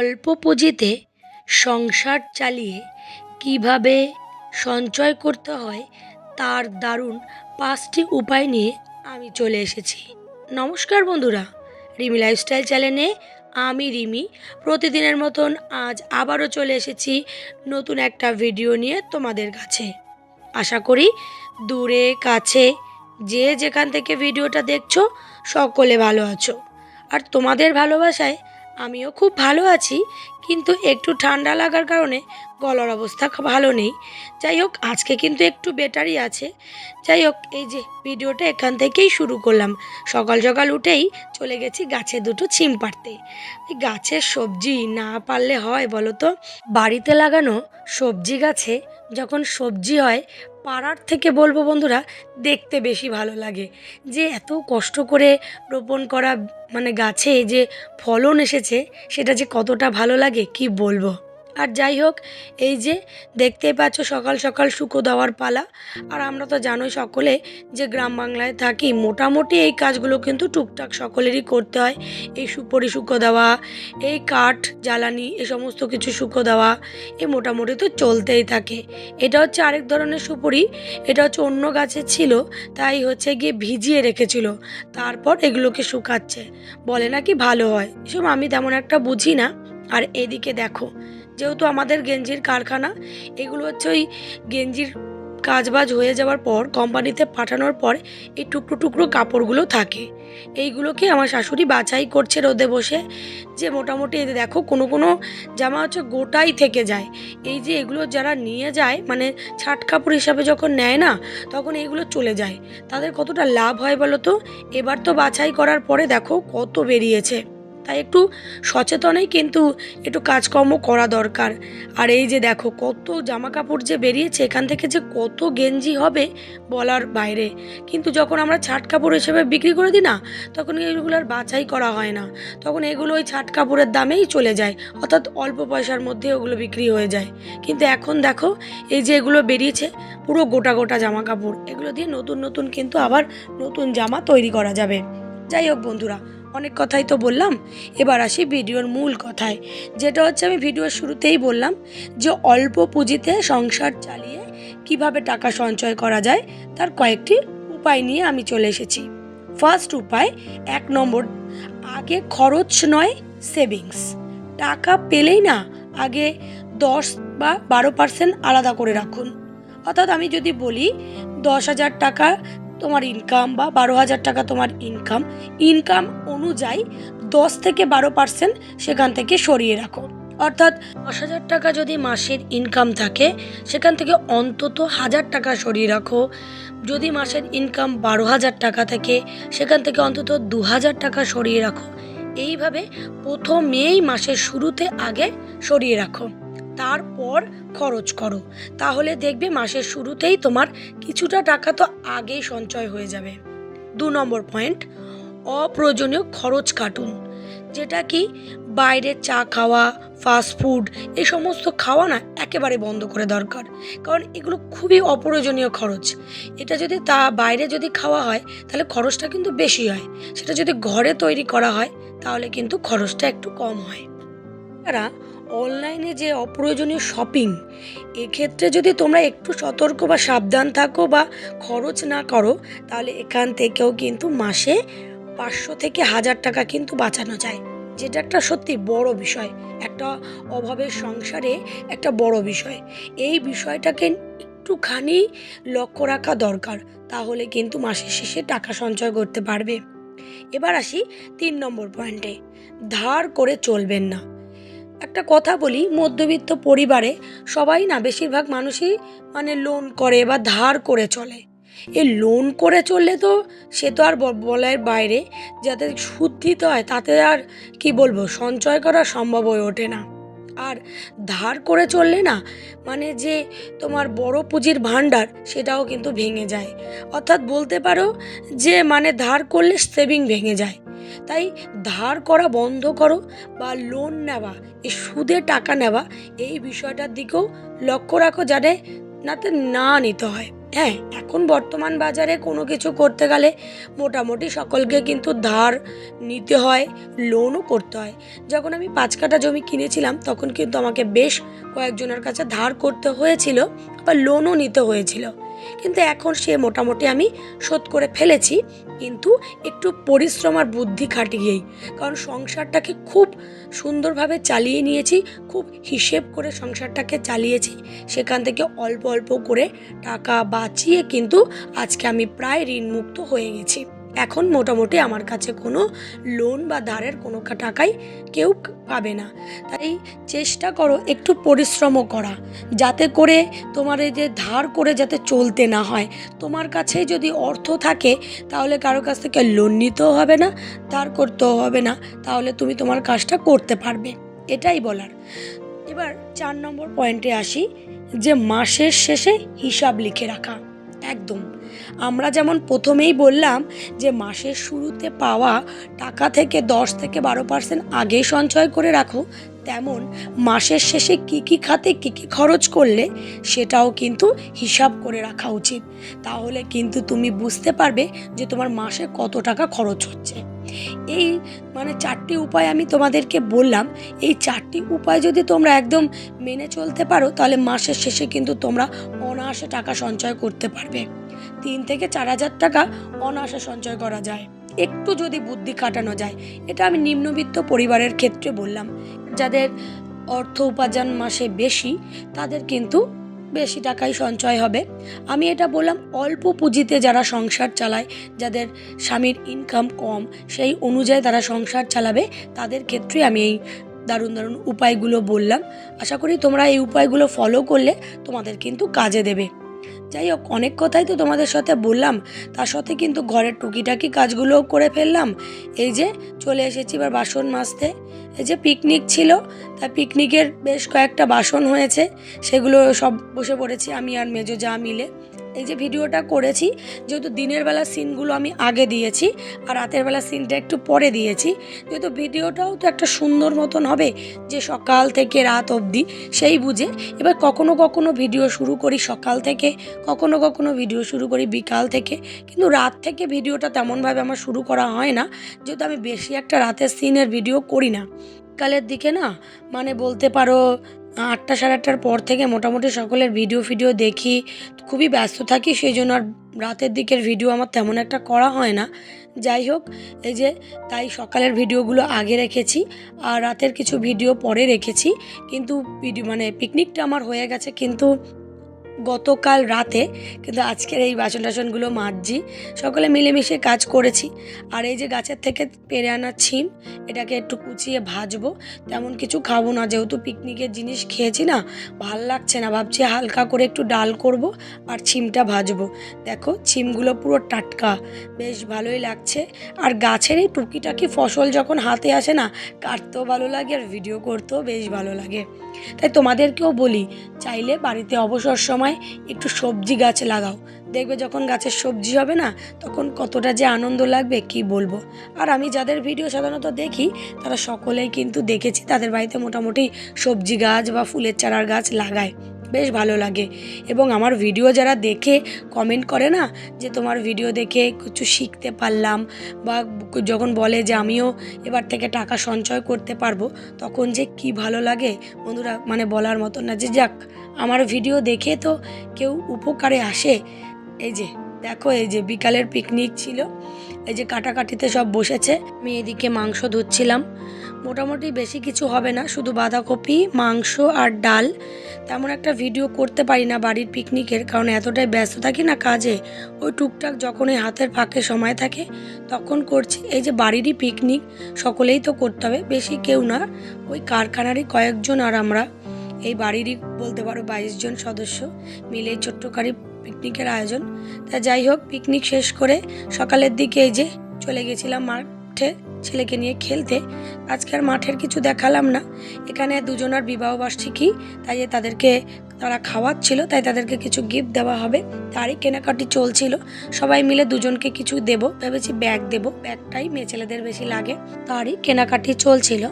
অল্প পুঁজিতে সংসার চালিয়ে কিভাবে সঞ্চয় করতে হয় তার দারুণ 5টি উপায় নিয়ে আমি চলে এসেছি। নমস্কার বন্ধুরা, রিমি লাইফস্টাইল চ্যানেলে আমি রিমি প্রতিদিনের মতন আজ আবারও চলে এসেছি নতুন একটা ভিডিও নিয়ে তোমাদের কাছে। আশা করি দূরে কাছে যে যেখান থেকে ভিডিওটা দেখছো সকলে ভালো আছো, আর তোমাদের ভালোবাসায় আমিও খুব ভালো আছি। কিন্তু একটু ঠান্ডা লাগার কারণে গলার অবস্থা ভালো নেই। যাই হোক, আজকে কিন্তু একটু বেটারই আছে। যাই হোক, এই যে ভিডিওটা এখান থেকেই শুরু করলাম। সকাল সকাল উঠেই চলে গেছি গাছে দুটো ছিম পাড়তে। এই গাছের সবজি না পারলে হয় বলো তো? বাড়িতে লাগানো সবজি গাছে যখন সবজি হয়, পাড়ার থেকে বলবো বন্ধুরা, দেখতে বেশি ভালো লাগে। যে এত কষ্ট করে রোপণ করা গাছে যে ফলন এসেছে, সেটা যে কতটা ভালো লাগে কি বলবো। আর যাই হোক, এই যে দেখতেই পাচ্ছ সকাল সকাল শুকো দেওয়ার পালা। আর আমরা তো জানোই সকলে যে গ্রাম বাংলায় থাকি, মোটামুটি এই কাজগুলো কিন্তু টুকটাক সকলেরই করতে হয়। এই সুপরি শুকো দেওয়া, এই কাঠ জ্বালানি, এ সমস্ত কিছু শুকো দেওয়া, এ মোটামুটি তো চলতেই থাকে। এটা হচ্ছে আরেক ধরনের সুপুরি। এটা হচ্ছে অন্য গাছের ছিল, তাই হচ্ছে গিয়ে ভিজিয়ে রেখেছিল, তারপর এগুলোকে শুকাচ্ছে, বলে নাকি ভালো হয়। এসব আমি তেমন একটা বুঝি না। আর এদিকে দেখো, যেহেতু আমাদের গেঞ্জির কারখানা, এগুলো হচ্ছে ওই গেঞ্জির কাজবাজ হয়ে যাওয়ার পর কোম্পানিতে পাঠানোর পর এই টুকরো টুকরো কাপড়গুলো থাকে। এইগুলোকে আমার শাশুড়ি বাছাই করছে রোদে বসে। যে মোটামুটি এই দেখো, কোনো কোনো জামা হচ্ছে গোটাই থেকে যায়। এই যে এগুলো যারা নিয়ে যায়, ছাট কাপড় হিসাবে যখন নেয় না, তখন এইগুলো চলে যায়। তাদের কতটা লাভ হয় বলো তো? এবার তো বাছাই করার পরে দেখো কত বেরিয়েছে। তাই একটু সচেতনেই কিন্তু একটু কাজকর্ম করা দরকার। আর এই যে দেখো কত জামা কাপড় যে বেরিয়েছে, এখান থেকে যে কত গেঞ্জি হবে বলার বাইরে। কিন্তু যখন আমরা ছাট কাপড় হিসেবে বিক্রি করে দিই না, তখন এগুলো আর বাছাই করা হয় না। তখন এগুলো ওই ছাট কাপড়ের দামেই চলে যায়, অর্থাৎ অল্প পয়সার মধ্যে ওগুলো বিক্রি হয়ে যায়। কিন্তু এখন দেখো, এই যে এগুলো বেরিয়েছে পুরো গোটা গোটা জামা কাপড়, এগুলো দিয়ে নতুন নতুন কিন্তু আবার নতুন জামা তৈরি করা যাবে। যাই হোক বন্ধুরা, অনেক কথাই তো বললাম, এবার আসি ভিডিওর মূল কথায়। যেটা হচ্ছে আমি ভিডিওর শুরুতেই বললাম যে অল্প পুঁজিতে সংসার চালিয়ে কিভাবে টাকা সঞ্চয় করা যায় তার কয়েকটি উপায় নিয়ে আমি চলে এসেছি। ফার্স্ট উপায়, 1 নম্বর, আগে খরচ নয় সেভিংস। টাকা পেলেই না আগে 10 বা 12% আলাদা করে রাখুন। অর্থাৎ আমি যদি বলি 10,000 টাকা তোমার ইনকাম বা 12,000 টাকা তোমার ইনকাম অনুযায়ী 10 থেকে 12% সেখান থেকে সরিয়ে রাখো। অর্থাৎ 10,000 টাকা যদি মাসের ইনকাম থাকে, সেখান থেকে অন্তত 1,000 টাকা সরিয়ে রাখো। যদি মাসের ইনকাম 12,000 টাকা থেকে, সেখান থেকে অন্তত 2,000 টাকা সরিয়ে রাখো। এইভাবে প্রথমেই মাসের শুরুতে আগে সরিয়ে রাখো, তারপর খরচ করো। তাহলে দেখবে মাসের শুরুতেই তোমার কিছুটা টাকা তো আগেই সঞ্চয় হয়ে যাবে। 2 নম্বর পয়েন্ট, অপ্রয়োজনীয় খরচ কাটুন। যেটা কি, বাইরে চা খাওয়া, ফাস্টফুড, এই সমস্ত খাওয়া না একেবারে বন্ধ করে দরকার। কারণ এগুলো খুবই অপ্রয়োজনীয় খরচ। এটা যদি বাইরে যদি খাওয়া হয়, তাহলে খরচটা কিন্তু বেশি হয়। সেটা যদি ঘরে তৈরি করা হয়, তাহলে কিন্তু খরচটা একটু কম হয়। তারা অনলাইনে যে অপ্রয়োজনীয় শপিং, এক্ষেত্রে যদি তোমরা একটু সতর্ক বা সাবধান থাকো বা খরচ না করো, তাহলে এখান থেকেও কিন্তু মাসে 500 থেকে 1,000 টাকা কিন্তু বাঁচানো যায়। যেটা একটা সত্যি বড় বিষয়, একটা অভাবের সংসারে একটা বড় বিষয়। এই বিষয়টাকে একটুখানি লক্ষ্য রাখা দরকার, তাহলে কিন্তু মাসের শেষে টাকা সঞ্চয় করতে পারবে। এবার আসি 3 নম্বর পয়েন্টে, ধার করে চলবেন না। একটা কথা বলি, মধ্যবিত্ত পরিবারে সবাই না, বেশিরভাগ মানুষই লোন করে বা ধার করে চলে। এই লোন করে চললে তো সে তো আর বলার বাইরে, যাতে সুদ দিতে হয় তাতে আর কি বলবো, সঞ্চয় করা সম্ভব হয়ে ওঠে না। আর ধার করে চললে না, যে তোমার বড় পুঁজির ভাণ্ডার, সেটাও কিন্তু ভেঙে যায়। অর্থাৎ বলতে পারো যে ধার করলে সেভিং ভেঙে যায়। তাই ধার করা বন্ধ করো, বা লোন নেওয়া, এই সুদে টাকা নেওয়া, এই বিষয়টার দিকেও লক্ষ্য রাখো, যাতে না নিতে হয়। হ্যাঁ, এখন বর্তমান বাজারে কোনো কিছু করতে গেলে মোটামুটি সকলকে কিন্তু ধার নিতে হয়, লোনও করতে হয়। যখন আমি ৫ কাঠা জমি কিনেছিলাম তখন কিন্তু আমাকে বেশ কয়েকজনের কাছে ধার করতে হয়েছিল, আবার লোনও নিতে হয়েছিল। কিন্তু এখন সে মোটামুটি আমি শোধ করে ফেলেছি, কিন্তু একটু পরিশ্রম আর বুদ্ধি খাটিয়েই। কারণ সংসারটাকে খুব সুন্দরভাবে চালিয়ে নিয়েছি, খুব হিসেব করে সংসারটাকে চালিয়েছি। সেখান থেকে অল্প অল্প করে টাকা বাঁচিয়ে কিন্তু আজকে আমি প্রায় ঋণমুক্ত হয়ে গেছি। এখন মোটামুটি আমার কাছে কোনো লোন বা ধারের কোনো টাকাই কেউ পাবে না। তাই চেষ্টা করো একটু পরিশ্রমও করা, যাতে করে তোমার এই যে ধার করে যাতে চলতে না হয়। তোমার কাছে যদি অর্থ থাকে তাহলে কারো কাছ থেকে লোন নিতেও হবে না, ধার করতেও হবে না, তাহলে তুমি তোমার কাজটা করতে পারবে, এটাই বলার। এবার ৪ নম্বর পয়েন্টে আসি, যে মাসের শেষে হিসাব লিখে রাখা। একদম আমরা যেমন প্রথমেই বললাম যে মাসের শুরুতে পাওয়া টাকা থেকে ১০-১২% আগে সঞ্চয় করে রাখো, তেমন মাসের শেষে কী খাতে কী খরচ করলে সেটাও কিন্তু হিসাব করে রাখা উচিত। তাহলে কিন্তু তুমি বুঝতে পারবে যে তোমার মাসে কত টাকা খরচ হচ্ছে। এই ৪টি উপায় আমি তোমাদেরকে বললাম, এই 4টি উপায় যদি তোমরা একদম মেনে চলতে পারো তাহলে মাসের শেষে কিন্তু তোমরা অনায়াসে টাকা সঞ্চয় করতে পারবে। ৩ থেকে ৪ হাজার টাকা অনায়াসে সঞ্চয় করা যায়, একটু যদি বুদ্ধি খাটানো যায়। এটা আমি নিম্নবিত্ত পরিবারের ক্ষেত্রে বললাম। যাদের অর্থ উপার্জন মাসে বেশি তাদের কিন্তু বেশি টাকাই সঞ্চয় হবে। আমি এটা বললাম অল্প পুঁজিতে যারা সংসার চালায়, যাদের স্বামীর ইনকাম কম, সেই অনুযায়ী তারা সংসার চালাবে, তাদের ক্ষেত্রে আমি এই দারুণ দারুণ উপায়গুলো বললাম। আশা করি তোমরা এই উপায়গুলো ফলো করলে তোমাদের কিন্তু কাজে দেবে। যাই হোক, অনেক কথাই তো তোমাদের সাথে বললাম, তার সাথে কিন্তু ঘরের টুকিটাকি কাজগুলোও করে ফেললাম। এই যে চলে এসেছি এবার বাসন মাজতে। এই যে পিকনিক ছিল, তা পিকনিকের বেশ কয়েকটা বাসন হয়েছে, সেগুলো সব বসে পড়েছি আমি আর মেজো যা মিলে। এই যে ভিডিওটা করেছি, যেহেতু দিনের বেলা সিনগুলো আমি আগে দিয়েছি আর রাতের বেলা সিনটা একটু পরে দিয়েছি, যেহেতু ভিডিওটাও তো একটা সুন্দর মতন হবে যে সকাল থেকে রাত অবধি, সেই বুঝে এবার কখনো কখনো ভিডিও শুরু করি সকাল থেকে, কখনো কখনো ভিডিও শুরু করি বিকাল থেকে, কিন্তু রাত থেকে ভিডিওটা তেমনভাবে আমার শুরু করা হয় না, যেহেতু আমি বেশি একটা রাতের সিনের ভিডিও করি না। কালের দিকে না বলতে পারো ৮টা ৮:৩০টার পর থেকে মোটামুটি সকলের ভিডিও দেখি, খুবই ব্যস্ত থাকি, সেই জন্য আর রাতের দিকের ভিডিও আমার তেমন একটা করা হয় না। যাই হোক, এই যে তাই সকালের ভিডিওগুলো আগে রেখেছি আর রাতের কিছু ভিডিও পরে রেখেছি। কিন্তু ভিডিও পিকনিকটা আমার হয়ে গেছে কিন্তু গতকাল রাতে, কিন্তু আজকের এই বাসন টাসনগুলো মাজছি, সকলে মিলেমিশে কাজ করেছি। আর এই যে গাছের থেকে পেরে আনা ছিম, এটাকে একটু কুচিয়ে ভাজবো। তেমন কিছু খাবো না, যেহেতু পিকনিকের জিনিস খেয়েছি না, ভাল লাগছে না, ভাবছি হালকা করে একটু ডাল করব আর ছিমটা ভাজবো। দেখো ছিমগুলো পুরো টাটকা, বেশ ভালোই লাগছে। আর গাছের এই টুকিটাকি ফসল যখন হাতে আসে না, কাটতেও ভালো লাগে আর ভিডিও করতেও বেশ ভালো লাগে। তাই তোমাদেরকেও বলি, চাইলে বাড়িতে অবসর সময় একটু সবজি গাছ লাগাও, দেখবে যখন গাছের সবজি হবে না তখন কতটা যে আনন্দ লাগবে কি বলবো। আর আমি যাদের ভিডিও সাধারণত দেখি তারা সকলেই কিন্তু দেখেছি তাদের বাড়িতে মোটামুটি সবজি গাছ বা ফুলের চারার গাছ লাগায়, বেশ ভালো লাগে। এবং আমার ভিডিও যারা দেখে কমেন্ট করে না যে তোমার ভিডিও দেখে কিছু শিখতে পারলাম, বা যখন বলে যে আমিও এবার থেকে টাকা সঞ্চয় করতে পারবো, তখন যে কি ভালো লাগে বন্ধুরা, বলার মতো না। যে যাক, আমার ভিডিও দেখে তো কেউ উপকারে আসে। এই যে দেখো, এই যে বিকালের পিকনিক ছিল, এই যে কাটাকাটিতে সব বসেছে, আমি এদিকে মাংস ধুচ্ছিলাম। মোটামুটি বেশি কিছু হবে না, শুধু বাঁধাকপি, মাংস আর ডাল। তেমন একটা ভিডিও করতে পারি না বাড়ির পিকনিকের, কারণ এতটাই ব্যস্ত থাকি না কাজে, ওই টুকটাক যখন এই হাতের ফাঁকে সময় থাকে তখন করছি। এই যে বাড়িরই পিকনিক, সকলেই তো করতে হবে, বেশি কেউ না, ওই কারখানারই কয়েকজন আর আমরা এই বাড়িরই বলতে পারো 22 জন সদস্য মিলে ছোট্টখানি পিকনিকের আয়োজন। তা যাই হোক, পিকনিক শেষ করে সকালের দিকে এই যে চলে গেছিলাম মাঠে ছেলেকে নিয়ে খেলতে। আজকে আর মাঠের কিছু দেখালাম না, এখানে দুজনার বিবাহবার্ষিকী, তাই তাদেরকে তারা খাওয়াচ্ছিল, তাই তাদেরকে কিছু গিফট দেওয়া হবে, তারই কেনাকাটি চলছিল। সবাই মিলে দুজনকে কিছু দেবো ভেবেছি, ব্যাগ দেবো, ব্যাগটাই মেয়ে ছেলেদের বেশি লাগে, তারই কেনাকাটি চলছিল।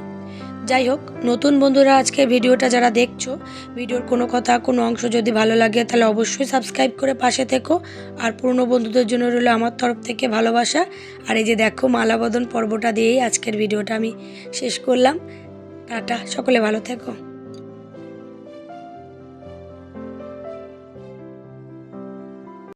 যাই হোক, নতুন বন্ধুরা আজকের ভিডিওটা যারা দেখছো, ভিডিওর কোনো কথা কোনো অংশ যদি ভালো লাগে তাহলে অবশ্যই সাবস্ক্রাইব করে পাশে থেকো। আর পুরনো বন্ধুদের জন্য রইল আমার তরফ থেকে ভালোবাসা। আর এই যে দেখো, মালাবদন পর্বটা দিয়েই আজকের ভিডিওটা আমি শেষ করলাম। টাটা, সকলে ভালো থেকো।